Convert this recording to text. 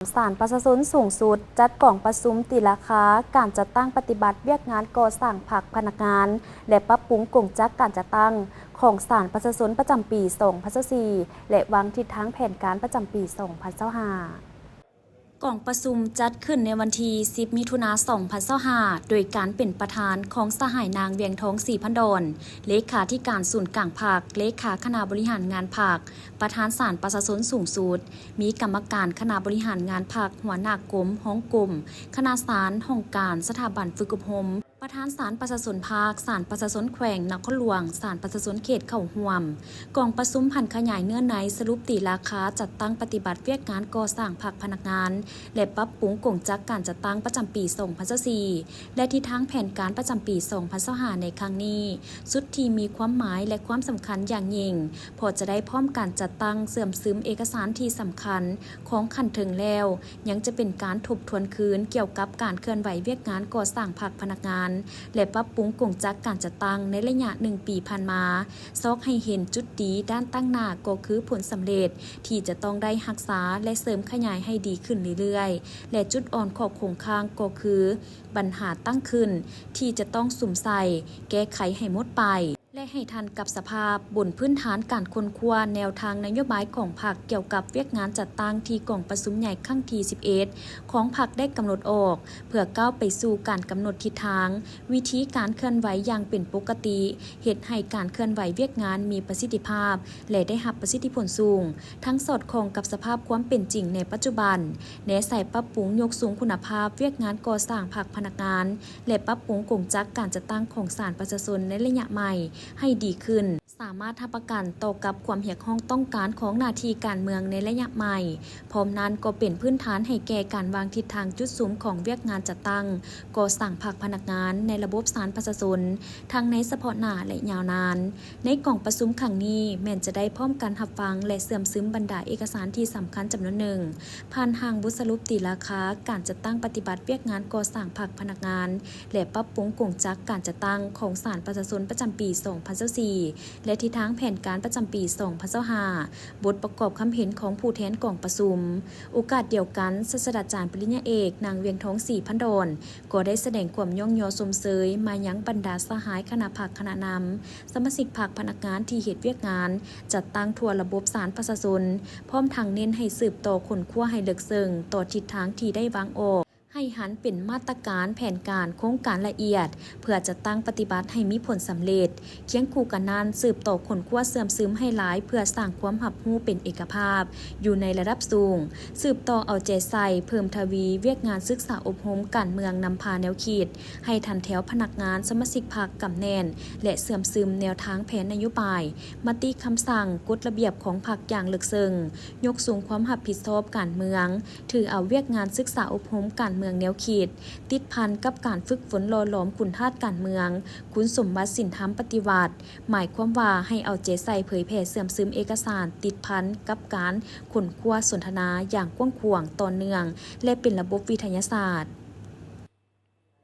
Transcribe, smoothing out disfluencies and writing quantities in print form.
ศาลประชาชนสูงสุดจัดกล่องประชุมตีราคาการจัดตั้งปฏิบัติเวียกงานก่อสร้างภาคพนักงานและปรับปรุงกงจักการจัดตั้งของศาลประชาชนประจำปี2024และวางทิศทางแผนการประจำปี2025กล่องประชุมจัดขึ้นในวันที่10 มิถุนายน 2025โดยการเป็นประธานของสหายนางเวียงทองศรีพันดรเลขาธิการศูนย์กลางภาคเลขาคณะบริหารงานภาคประธานศาลประชาชนสูงสุดมีกรรมการคณะบริหารงานภาคหัวหน้ากรมห้องกรมคณะศาลห้องการสถาบันฝึกอบรมประธานศาลประชาชนภาคศาลประชาชนแขวงนครหลวงศาลประชาชนเขตเข้าห่วมกล่องประชุมพันขยายเนื้อในสรุปตีราคาจัดตั้งปฏิบัติเวียกงานก่อสร้างภาคพนักงานและปรับปรุงกงจักการจัดตั้งประจำปี2024และทิศทางแผนการประจำปี2025ในครั้งนี้สุดที่มีความหมายและความสำคัญอย่างยิ่งพอจะได้พร้อมการจัดตั้งเสื่อมซึมเอกสารที่สำคัญของขันถึงแล้วยังจะเป็นการทบทวนคืนเกี่ยวกับการเคลื่อนไหวเวียกงานก่อสร้างภาคพนักงานและปรับปรุงกงจักการจัดตั้งในระยะ1 ปีผ่านมาซอกให้เห็นจุดดีด้านตั้งหน้าก็คือผลสำเร็จที่จะต้องได้รักษาและเสริมขยายให้ดีขึ้นเรื่อยๆและจุดอ่อนของโครงข้างก็คือปัญหาตั้งขึ้นที่จะต้องสุ่มใส่แก้ไขให้หมดไปและให้ทันกับสภาพบนพื้นฐานการค้นคว้าแนวทางนโยบายของพรรคเกี่ยวกับเวียกงานจัดตั้งที่กล่องประชุมใหญ่ครั้งที่11ของพรรคได้กำหนดออกเพื่อก้าวไปสู่การกำหนดทิศทางวิธีการเคลื่อนไหวอย่างเป็นปกติเฮ็ดให้การเคลื่อนไหวเวียกงานมีประสิทธิภาพและได้รับประสิทธิผลสูงทั้งสอดคล้องกับสภาพความเป็นจริงในปัจจุบันแนะใส่ปรับปรุงยกสูงคุณภาพเวียกงานก่อสร้างภาคพนักงานและปรับปรุงกงจักการจัดตั้งของศาลประชาชนในระยะใหม่ให้ดีขึ้นสามารถทำประกันต่อกับความเหี่ยห้องต้องการของหน้าที่การเมืองในระยะใหม่พร้อมนั้นก็เป็นพื้นฐานให้แก่การวางทิศทางจุดสูงของเวียกงานจัดตั้งก่อสร้างภาคพนักงานในระบบศาลประชาชนทั้งในเฉพาะหน้าและยาวนานในกล่องประชุมครั้งนี้แม้นจะได้พร้อมกันรับฟังและเสื่อมซึมบรรดาเอกสารที่สำคัญจำนวนหนึ่งผ่านทางบทสรุปตีราคาการจัดตั้งปฏิบัติเวียกงานก่อสร้างภาคพนักงานและปรับปรุงกงจักการจัดตั้งของศาลประชาชนประจำปี2024และทิศทางแผนการประจำปี2025บทประกอบคำเห็นของผู้แทนกล่องประชุมโอกาสเดียวกันศาสตราจารย์ปริญญาเอกนางเวียงทองศรีพันดรก็ได้แสดงความย่องยอสมเสยมายังบรรดาสหายคณะภาคคณะนำสมาชิกภาคพนักงานที่เหตุเวียกงานจัดตั้งทั่วระบบศาลประชาชนพร้อมทางเน้นให้สืบต่อขนคว้าให้ลึกซึ้งต่อทิศทางที่ได้วางออกให้หันเป็นมาตรการแผนการโครงการละเอียดเพื่อจะตั้งปฏิบัติให้มีผลสำเร็จเคียงคู่กันนั้นสืบต่อขนคว้าเสื่อมซึมให้หลายเพื่อสร้างความหับหู้เป็นเอกภาพอยู่ในระดับสูงสืบต่อเอาใจใส่เพิ่มทวีเวียกงานศึกษาอบรมการเมืองนำพาแนวคิดให้ทันแถวพนักงานสมาชิกพรรคกำแน่นและเสื่อมซึมแนวทางแผนนโยบายมติคำสั่งกฎระเบียบของพรรคอย่างลึกซึ้งยกสูงความรับผิดชอบการเมืองถือเอาเวียกงานศึกษาอบรมการเมืองแนวคิดติดพันกับการฝึกฝนหล่อหลอมคุณธาตุการเมืองคุณสมบัติศีลธรรมปฏิวัติหมายความว่าให้เอาใจใส่เผยแผ่เสื่อมซึมเอกสารติดพันกับการขนคว้าสนทนาอย่างกว้างขวางต่อเนื่องและเป็นระบบวิทยาศาสตร์